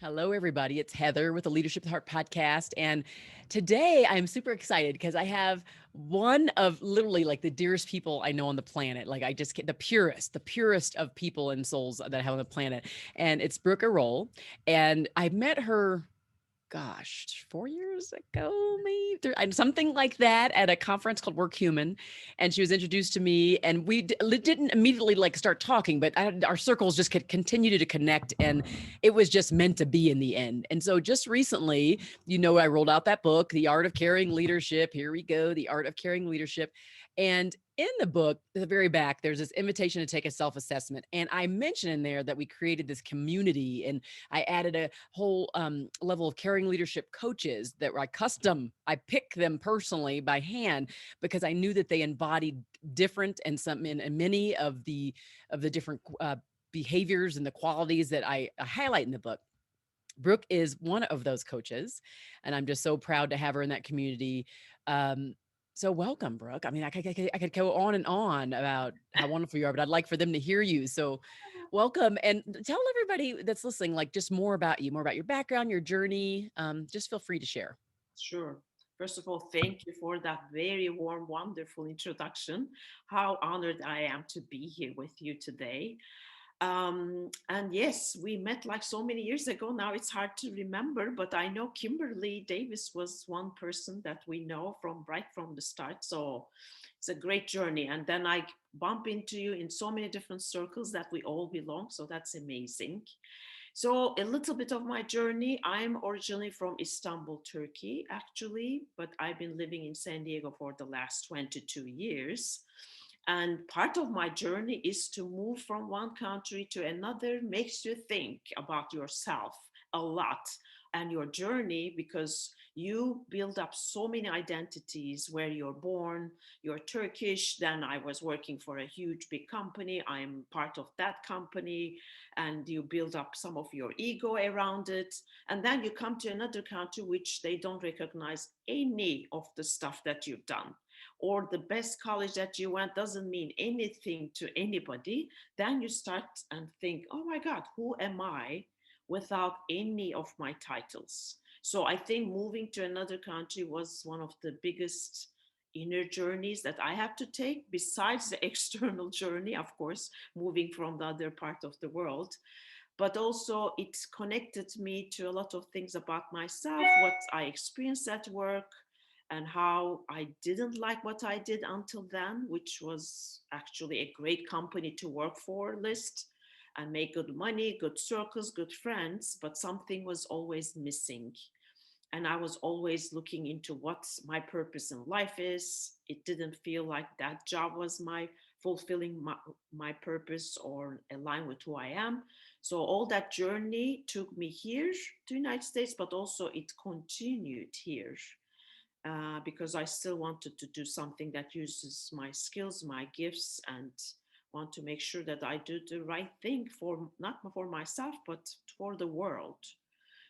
Hello, everybody. It's Heather with the Leadership with Heart podcast. And today I'm super excited because I have one of literally like the dearest people I know on the planet. Like I just get the purest of people and souls that I have on the planet. And it's Brooke Erol. And I met her, gosh, 4 years ago, maybe something like that at a conference called Work Human. And she was introduced to me and we didn't immediately like start talking, but our circles just could continue to connect. And it was just meant to be in the end. And so just recently, I rolled out that book, The Art of Caring Leadership. Here we go. The Art of Caring Leadership. And in the book, at the very back, there's this invitation to take a self-assessment. And I mentioned in there that we created this community and I added a whole level of caring leadership coaches that I pick them personally by hand because I knew that they embodied different and many of the different behaviors and the qualities that I highlight in the book. Brooke is one of those coaches, and I'm just so proud to have her in that community. So welcome, Brooke. I mean, I could go on and on about how wonderful you are, but I'd like for them to hear you. So welcome and tell everybody that's listening, like just more about you, more about your background, your journey. Just feel free to share. Sure. First of all, thank you for that very warm, wonderful introduction. How honored I am to be here with you today. And yes, we met like so many years ago. Now it's hard to remember, but I know Kimberly Davis was one person that we know from right from the start. So it's a great journey. And then I bump into you in so many different circles that we all belong. So that's amazing. So, a little bit of my journey. I'm originally from Istanbul, Turkey, actually, but I've been living in San Diego for the last 22 years. And part of my journey is to move from one country to another, makes you think about yourself a lot and your journey because you build up so many identities where you're born. You're Turkish, then I was working for a huge big company. I'm part of that company, and you build up some of your ego around it. And then you come to another country which they don't recognize any of the stuff that you've done, or the best college that you went doesn't mean anything to anybody. Then you start and think, oh my God, who am I without any of my titles? So I think moving to another country was one of the biggest inner journeys that I have to take, besides the external journey, of course, moving from the other part of the world. But also, it connected me to a lot of things about myself, what I experienced at work, and how I didn't like what I did until then, which was actually a great company to work for list and make good money, good circles, good friends, but something was always missing. And I was always looking into what my purpose in life is. It didn't feel like that job was my fulfilling my purpose or align with who I am. So all that journey took me here to United States, but also it continued here because I still wanted to do something that uses my skills, my gifts, and want to make sure that I do the right thing for not for myself, but for the world.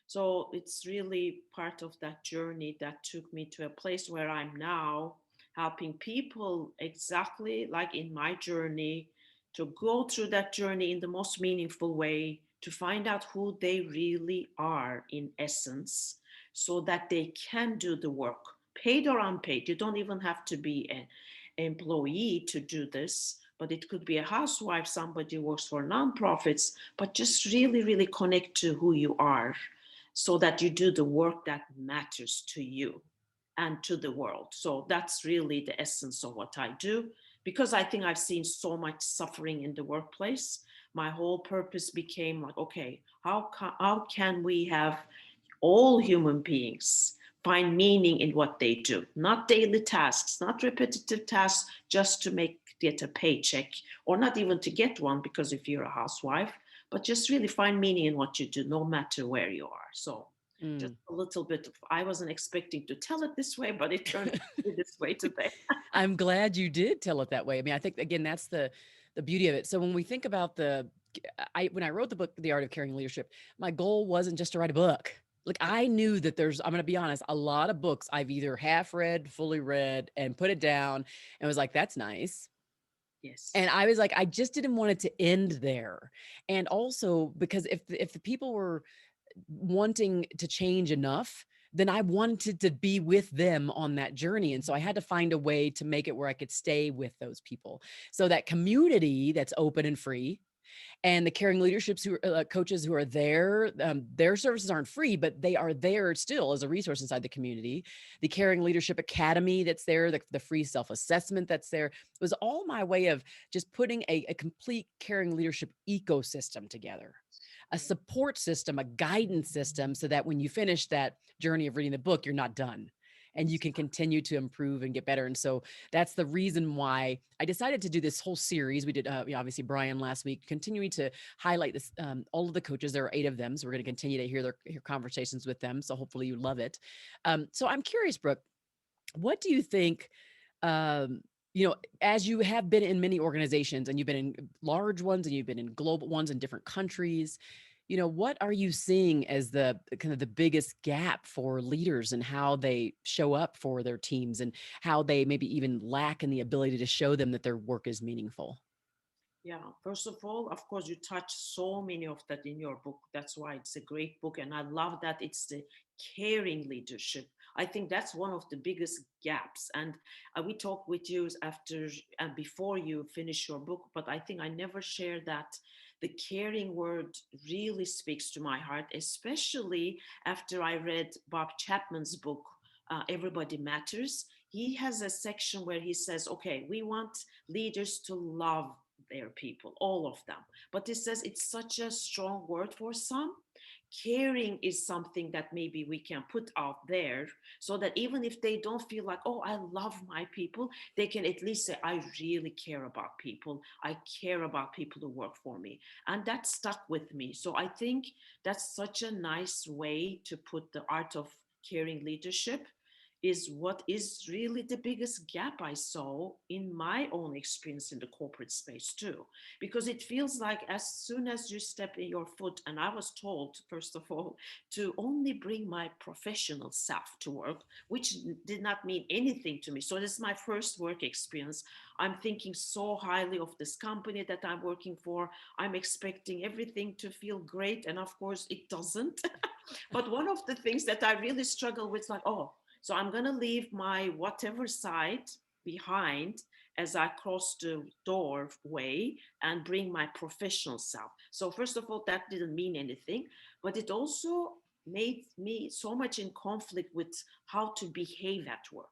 So it's really part of that journey that took me to a place where I'm now helping people exactly like in my journey to go through that journey in the most meaningful way, to find out who they really are in essence, so that they can do the work, paid or unpaid. You don't even have to be an employee to do this, but it could be a housewife, somebody who works for nonprofits, but just really, really connect to who you are so that you do the work that matters to you and to the world. So that's really the essence of what I do, because I think I've seen so much suffering in the workplace. My whole purpose became like, okay, how can we have all human beings find meaning in what they do, not daily tasks, not repetitive tasks just to get a paycheck, or not even to get one, because if you're a housewife, but just really find meaning in what you do, no matter where you are. So just Mm. a little bit of, I wasn't expecting to tell it this way, but it turned out to be this way today. I'm glad you did tell it that way. I mean, I think again that's the beauty of it. So when we think about I when I wrote the book, The Art of Caring Leadership, my goal wasn't just to write a book. Like I knew that I'm going to be honest, a lot of books I've either half read, fully read, and put it down, and was like, that's nice. Yes. And I was like, I just didn't want it to end there. And also because if the people were wanting to change enough, then I wanted to be with them on that journey. And so I had to find a way to make it where I could stay with those people. So that community that's open and free, and the caring leaderships who are coaches who are there, their services aren't free, but they are there still as a resource inside the community. The Caring Leadership Academy that's there, the free self-assessment that's there, it was all my way of just putting a complete caring leadership ecosystem together, a support system, a guidance system, so that when you finish that journey of reading the book, you're not done and you can continue to improve and get better. And so that's the reason why I decided to do this whole series. We did, obviously, Brian last week, continuing to highlight this, all of the coaches. There are 8 of them, so we're going to continue to hear conversations with them. So hopefully you love it. So I'm curious, Brooke, what do you think? Um, as you have been in many organizations, and you've been in large ones, and you've been in global ones in different countries, what are you seeing as the kind of the biggest gap for leaders and how they show up for their teams, and how they maybe even lack in the ability to show them that their work is meaningful? Yeah, first of all, of course, you touch so many of that in your book. That's why it's a great book. And I love that it's the caring leadership. I think that's one of the biggest gaps. And we talk with you after and before you finish your book, but I think I never share that the caring word really speaks to my heart, especially after I read Bob Chapman's book, Everybody Matters. He has a section where he says, okay, we want leaders to love their people, all of them. But it says it's such a strong word for some. Caring is something that maybe we can put out there so that even if they don't feel like, oh, I love my people, they can at least say, I really care about people. I care about people who work for me. And that stuck with me. So I think that's such a nice way to put the art of caring leadership is what is really the biggest gap I saw in my own experience in the corporate space too. Because it feels like as soon as you step in your foot, and I was told, first of all, to only bring my professional self to work, which did not mean anything to me. So this is my first work experience. I'm thinking so highly of this company that I'm working for. I'm expecting everything to feel great. And of course, it doesn't. But one of the things that I really struggle with, like, oh, so I'm going to leave my whatever side behind as I cross the doorway and bring my professional self. So, first of all, that didn't mean anything, but it also made me so much in conflict with how to behave at work.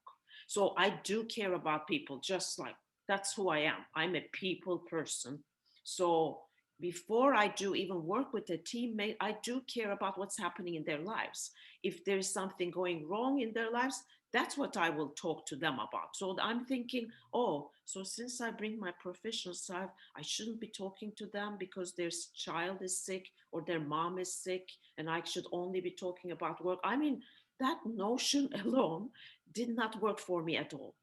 So, I do care about people, just like that's who I am. I'm a people person. So, before I do even work with a teammate, I do care about what's happening in their lives. If there is something going wrong in their lives, that's what I will talk to them about. So I'm thinking, oh, so since I bring my professional side, I shouldn't be talking to them because their child is sick or their mom is sick, and I should only be talking about work. I mean, that notion alone did not work for me at all.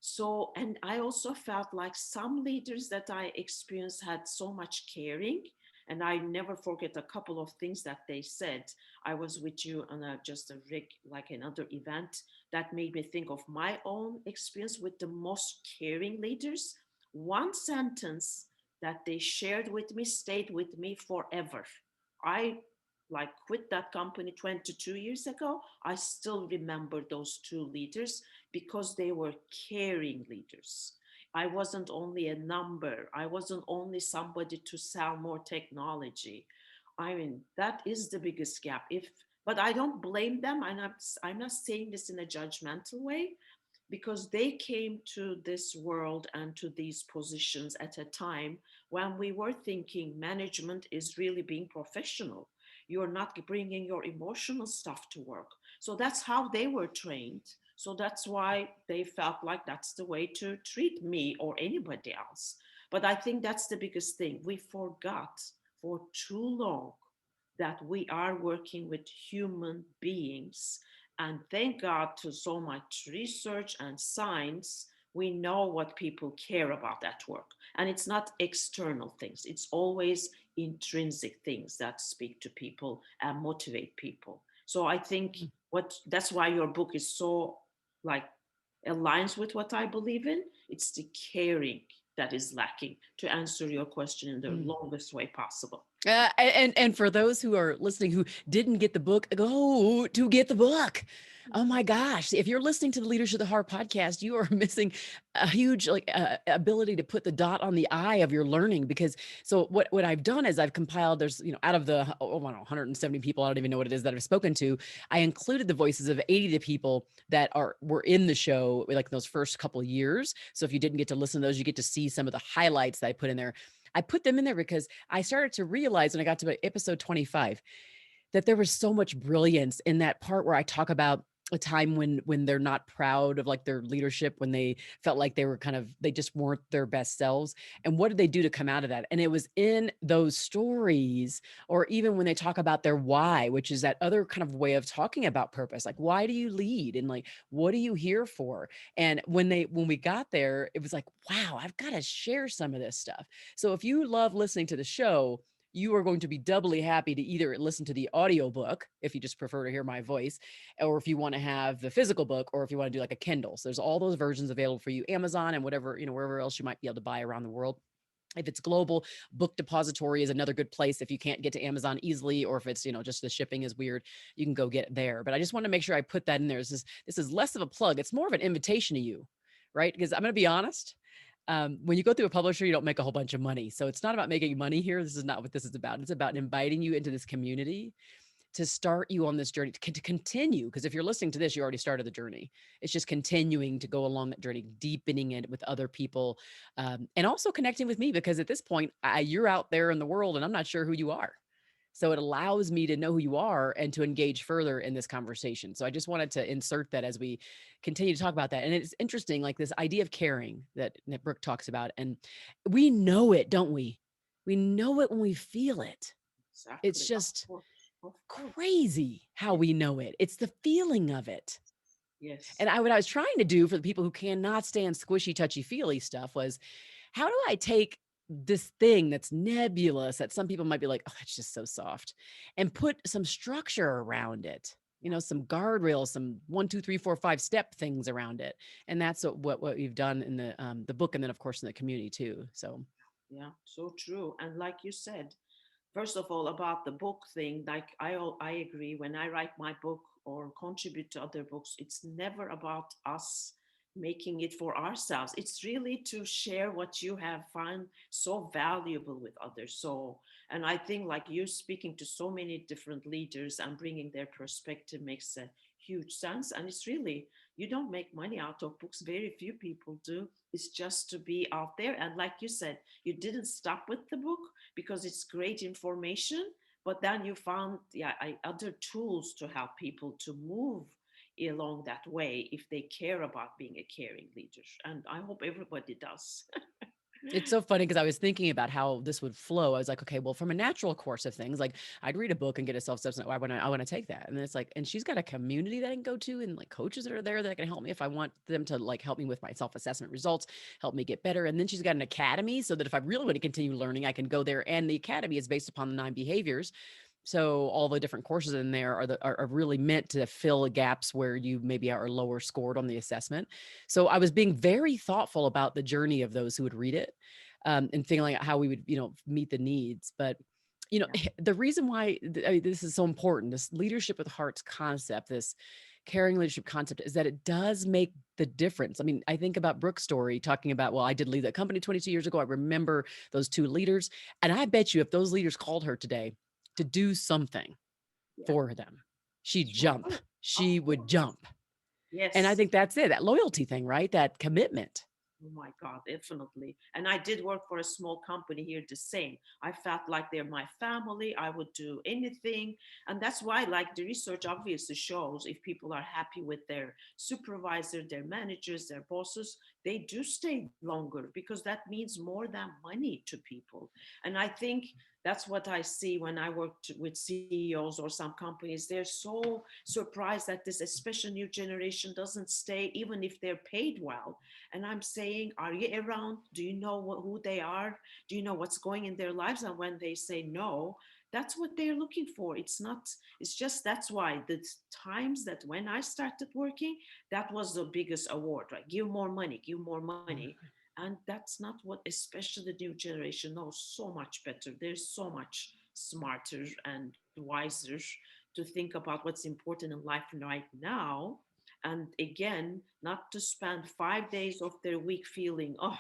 So, and I also felt like some leaders that I experienced had so much caring. And I never forget a couple of things that they said. I was with you on just a like another event that made me think of my own experience with the most caring leaders. One sentence that they shared with me stayed with me forever. I like quit that company 22 years ago. I still remember those two leaders because they were caring leaders. I wasn't only a number, I wasn't only somebody to sell more technology. I mean, that is the biggest gap. But I don't blame them. I'm not saying this in a judgmental way because they came to this world and to these positions at a time when we were thinking management is really being professional. You're not bringing your emotional stuff to work. So that's how they were trained. So that's why they felt like that's the way to treat me or anybody else. But I think that's the biggest thing. We forgot for too long that we are working with human beings. And thank God to so much research and science, we know what people care about at work. And it's not external things, it's always intrinsic things that speak to people and motivate people. So I think what that's why your book is so like aligns with what I believe in. It's the caring that is lacking to answer your question in the Mm. longest way possible. And for those who are listening who didn't get the book, go to get the book. Oh my gosh! If you're listening to the Leadership of the Heart podcast, you are missing a huge ability to put the dot on the I of your learning. Because so what I've done is I've compiled. There's out of the I don't know, 170 people, I don't even know what it is that I've spoken to. I included the voices of 80 of the people that were in the show like those first couple of years. So if you didn't get to listen to those, you get to see some of the highlights that I put in there. I put them in there because I started to realize when I got to episode 25 that there was so much brilliance in that part where I talk about a time when they're not proud of like their leadership, when they felt like they were they just weren't their best selves. And what did they do to come out of that? And it was in those stories, or even when they talk about their why, which is that other kind of way of talking about purpose. Like, why do you lead? And like, what are you here for? And when we got there, it was like, wow, I've got to share some of this stuff. So if you love listening to the show, you are going to be doubly happy to either listen to the audiobook if you just prefer to hear my voice, or if you want to have the physical book, or if you want to do like a Kindle. So there's all those versions available for you, Amazon and whatever, wherever else you might be able to buy around the world. If it's global, Book Depository is another good place. If you can't get to Amazon easily, or if it's, just the shipping is weird, you can go get it there. But I just want to make sure I put that in there. This is less of a plug. It's more of an invitation to you, right? Because I'm going to be honest. When you go through a publisher, you don't make a whole bunch of money. So it's not about making money here. This is not what this is about. It's about inviting you into this community to start you on this journey, to continue. Because if you're listening to this, you already started the journey. It's just continuing to go along that journey, deepening it with other people, and also connecting with me. Because at this point, you're out there in the world and I'm not sure who you are. So it allows me to know who you are and to engage further in this conversation. So I just wanted to insert that as we continue to talk about that. And it's interesting, like this idea of caring that Brooke talks about. And we know it, don't we? We know it when we feel it. It's Exactly. Of just course. Of course. crazy how Yes. we know it. It's the feeling of it. Yes. And what I was trying to do for the people who cannot stand squishy, touchy feely stuff was, how do I take this thing that's nebulous that some people might be like, oh, it's just so soft, and put some structure around it, some guardrails, some 1, 2, 3, 4, 5 step things around it. And that's what we've done in the book. And then of course in the community too. So Yeah. So true. And like you said, first of all, about the book thing, like I agree. When I write my book or contribute to other books, it's never about us making it for ourselves. It's really to share what you have found so valuable with others. So, and I think like you speaking to so many different leaders and bringing their perspective makes a huge sense. And it's really, you don't make money out of books. Very few people do. It's just to be out there. And like you said, you didn't stop with the book because it's great information, but then you found other tools to help people to move along that way if they care about being a caring leader, and I hope everybody does. it's so funny because I was thinking about how this would flow. I was like, okay, well, from a natural course of things, like I'd read a book and get a self-assessment. I want to take that. And then it's like, and she's got a community that I can go to, and like coaches that are there that can help me if I want them to like help me with my self-assessment results, help me get better. And then she's got an academy so that if I really want to continue learning, I can go there. And the academy is based upon the 9 behaviors. So all the different courses in there are really meant to fill gaps where you maybe are lower scored on the assessment. So I was being very thoughtful about the journey of those who would read it, and feeling out how we would, meet the needs. But Yeah. the reason why I mean, this is so important, this leadership with hearts concept, this caring leadership concept, is that it does make the difference. I mean, I think about Brooke's story talking about, well, I did lead that company 22 years ago. I remember those 2 leaders. And I bet you if those leaders called her today to do something Yeah. for them, she'd Sure. jump. Of She would course. jump. And I Yes. think that's it, that loyalty thing, right? That commitment. Oh my God, definitely. And I did work for a small company here, the same. I felt like they're my family. I would do anything. And that's why, like, the research obviously shows if people are happy with their supervisor, their managers, their bosses, they do stay longer because that means more than money to people. And I think that's what I see when I worked with CEOs or some companies. They're so surprised that this especially new generation doesn't stay, even if they're paid well. And I'm saying, are you around? Do you know who they are? Do you know what's going in their lives? And when they say no, that's what they're looking for. It's not, it's just that's why the times that when I started working, that was the biggest award, right? Give more money, give more money. And And that's not what, especially the new generation knows so much better. They're so much smarter and wiser to think about what's important in life right now. And again, not to spend 5 days of their week feeling, oh,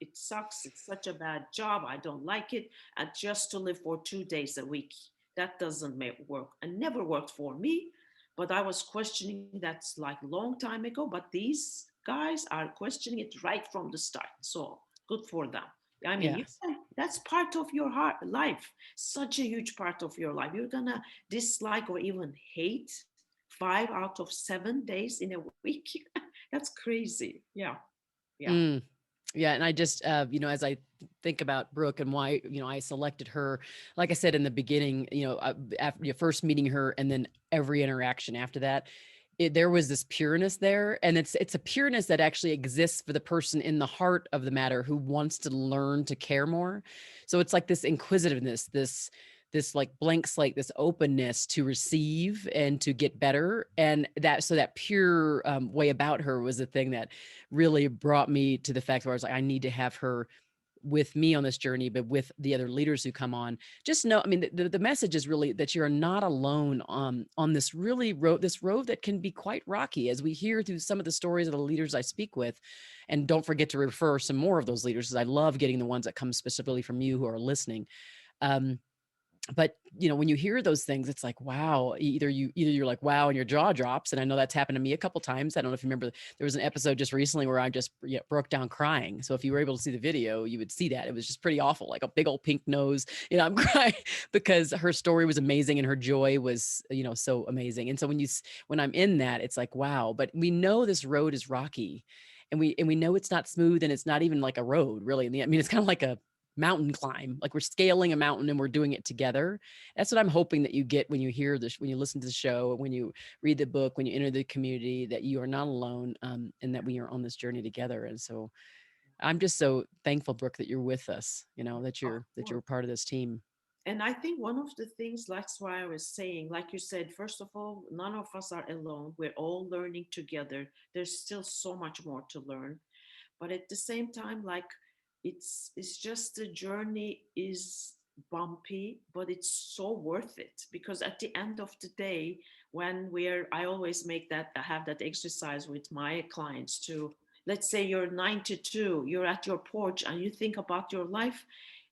it sucks, it's such a bad job, I don't like it, and just to live for 2 days a week. That doesn't work and never worked for me. But I was questioning that like long time ago. But these guys are questioning it right from the start. So good for them. I mean, Yes. that's part of your life, such a huge part of your life. You're gonna dislike or even hate 5 out of 7 days in a week. That's crazy. Yeah, yeah. Mm. Yeah, and I just, as I think about Brooke and why, I selected her, like I said in the beginning, after first meeting her and then every interaction after that, there was this pureness there, and it's a pureness that actually exists for the person in the heart of the matter who wants to learn to care more. So it's like this inquisitiveness, this like blank slate, this openness to receive and to get better. And that pure way about her was the thing that really brought me to the fact where I was like, I need to have her with me on this journey, but with the other leaders who come on. Just know, I mean, the message is really that you're not alone on this this road that can be quite rocky, as we hear through some of the stories of the leaders I speak with. And don't forget to refer some more of those leaders, because I love getting the ones that come specifically from you who are listening. Um, but when you hear those things, it's like, wow, either you're like, wow, and your jaw drops. And I know that's happened to me a couple times. I don't know if you remember, there was an episode just recently where I just broke down crying. So if you were able to see the video, you would see that it was just pretty awful, like a big old pink nose. I'm crying because her story was amazing and her joy was, so amazing. And so when I'm in that, it's like, wow, but we know this road is rocky, and we know it's not smooth, and it's not even like a road really. I mean, it's kind of like a mountain climb, like we're scaling a mountain and we're doing it together. That's what I'm hoping that you get when you hear this, when you listen to the show, when you read the book, when you enter the community, that you are not alone, and that we are on this journey together. And so I'm just so thankful, Brooke, that you're with us, that Of you're course. part of this team. And I think one of the things, that's why I was saying, like you said, first of all, none of us are alone. We're all learning together. There's still so much more to learn. But at the same time, like it's just the journey is bumpy, but it's so worth it, because at the end of the day, when I always I have that exercise with my clients too. Let's say you're 92, you're at your porch and you think about your life,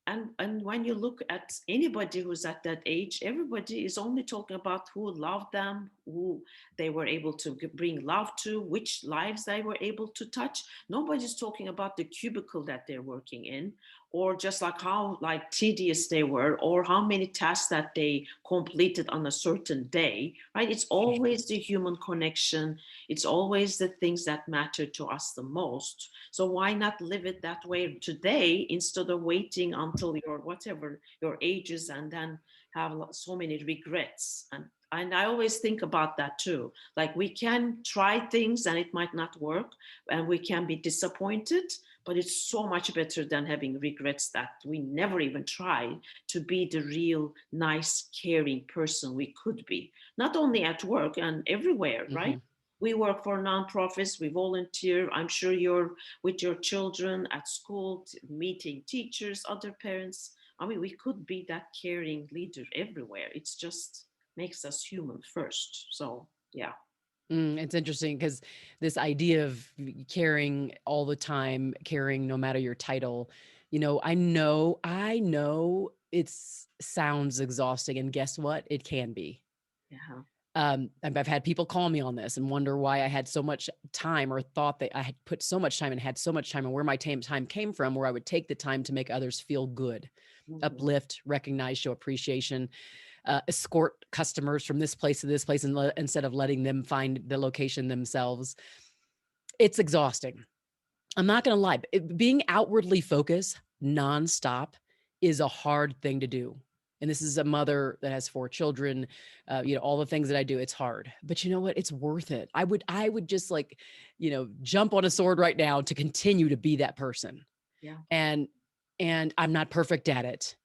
and when you look at anybody who's at that age, everybody is only talking about who loved them, who they were able to bring love to, which lives they were able to touch. Nobody's talking about the cubicle that they're working in, or just like how like tedious they were, or how many tasks that they completed on a certain day, right? It's always the human connection. It's always the things that matter to us the most. So why not live it that way today, instead of waiting until your whatever your ages and then have so many regrets? And I always think about that too. Like we can try things and it might not work, and we can be disappointed, but it's so much better than having regrets that we never even tried to be the real nice caring person we could be, not only at work and everywhere, right? Mhm. We work for nonprofits, we volunteer. I'm sure you're with your children at school, meeting teachers, other parents. I mean, we could be that caring leader everywhere. It's just makes us human first. So, yeah. It's interesting because this idea of caring all the time, caring no matter your title, I know it's sounds exhausting, and guess what? It can be. Yeah. I've had people call me on this and wonder why I had so much time, or thought that I had put so much time and had so much time, and where my time came from, where I would take the time to make others feel good, Mhm. uplift, recognize, show appreciation, escort customers from this place to this place, and instead of letting them find the location themselves. It's exhausting. I'm not going to lie. Being outwardly focused nonstop is a hard thing to do. And this is a mother that has 4 children. All the things that I do, it's hard. But you know what? It's worth it. I would just like, jump on a sword right now to continue to be that person. Yeah. And I'm not perfect at it,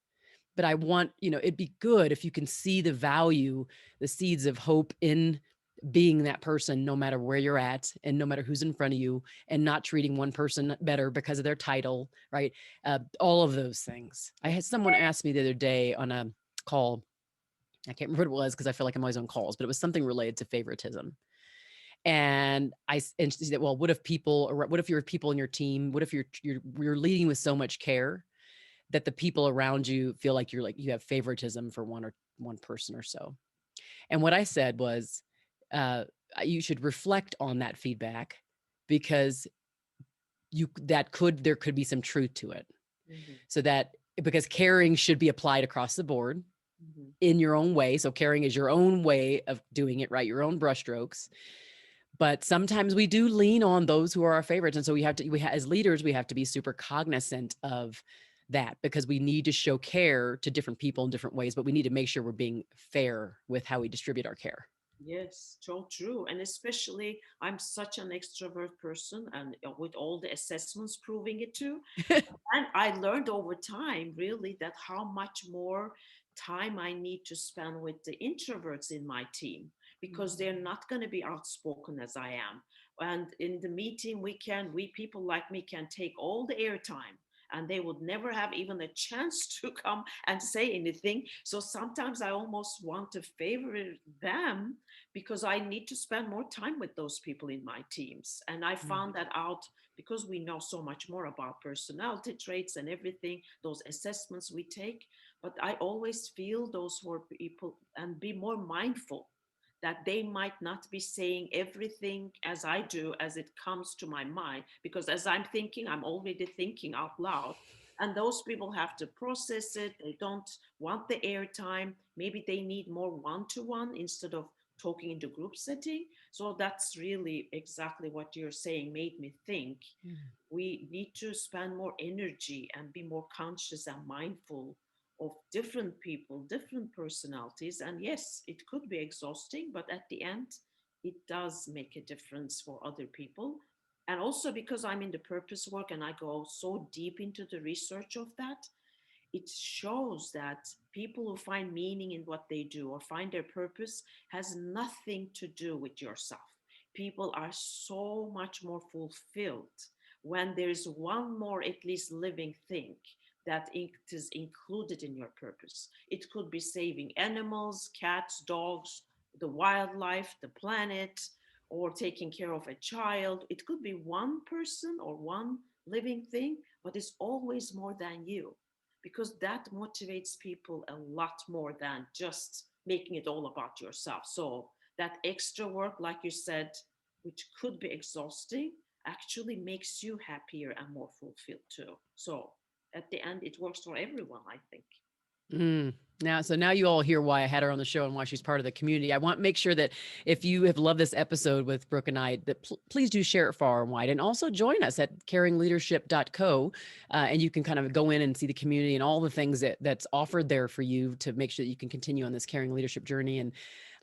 but I want, it'd be good if you can see the value, the seeds of hope in being that person no matter where you're at and no matter who's in front of you, and not treating one person better because of their title, right? All of those things. I had someone ask me the other day on a call. I can't remember what it was because I feel like I'm always on calls, but it was something related to favoritism. And she said, "Well, what if people, or what if you're people in your team? What if you're leading with so much care that the people around you feel like you have favoritism for one person or so?" And what I said was, uh, you should reflect on that feedback, because there could be some truth to it. Mhm, So that, because caring should be applied across the board mhm. in your own way. So caring is your own way of doing it, right? Your own brushstrokes. But sometimes we do lean on those who are our favorites. And so as leaders, we have to be super cognizant of that, because we need to show care to different people in different ways, but we need to make sure we're being fair with how we distribute our care. Yes, so true. And especially, I'm such an extrovert person, and with all the assessments proving it too. And I learned over time, really, that how much more time I need to spend with the introverts in my team, because they're not going to be outspoken as I am. And in the meeting, we people like me can take all the airtime, and they would never have even a chance to come and say anything. So sometimes I almost want to favor them, because I need to spend more time with those people in my teams. And I Mm. found that out because we know so much more about personality traits and everything, those assessments we take. But I always feel those who are people, and be more mindful that they might not be saying everything as I do as it comes to my mind, because as I'm thinking, I'm already thinking out loud. And those people have to process it. They don't want the airtime. Maybe they need more one to one instead of talking in the group setting. So that's really exactly what you're saying made me think Mm. we need to spend more energy and be more conscious and mindful of different people, different personalities. And yes, it could be exhausting, but at the end, it does make a difference for other people. And also because I'm in the purpose work and I go so deep into the research of that, it shows that people who find meaning in what they do or find their purpose has nothing to do with yourself. People are so much more fulfilled when there's one more, at least, living thing that it is included in your purpose. It could be saving animals, cats, dogs, the wildlife, the planet, or taking care of a child. It could be one person or one living thing, but it's always more than you, because that motivates people a lot more than just making it all about yourself. So that extra work, like you said, which could be exhausting, actually makes you happier and more fulfilled too. So at the end, it works for everyone, I think. Mm. Now you all hear why I had her on the show and why she's part of the community. I want to make sure that if you have loved this episode with Brooke and I, that please do share it far and wide, and also join us at caringleadership.co. And you can kind of go in and see the community and all the things that's offered there for you to make sure that you can continue on this caring leadership journey. And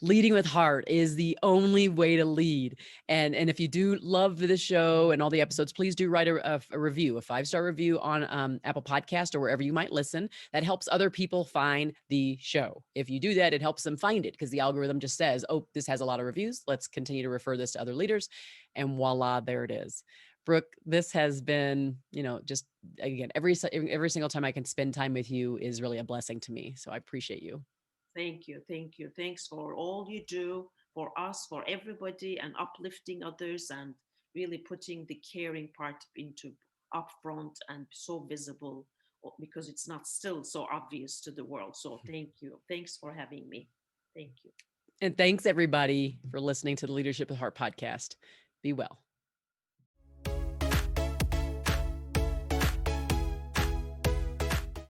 leading with heart is the only way to lead. And if you do love this show and all the episodes, please do write a review, a 5-star review on Apple Podcast or wherever you might listen. That helps other people find the show. If you do that, it helps them find it, because the algorithm just says, oh, this has a lot of reviews. Let's continue to refer this to other leaders. And voila, there it is. Brooke, this has been, just again, every single time I can spend time with you is really a blessing to me. So I appreciate you. Thank you. Thank you. Thanks for all you do for us, for everybody, and uplifting others, and really putting the caring part into upfront and so visible, because it's not still so obvious to the world. So thank you. Thanks for having me. Thank you. And thanks everybody for listening to the Leadership with Heart podcast. Be well.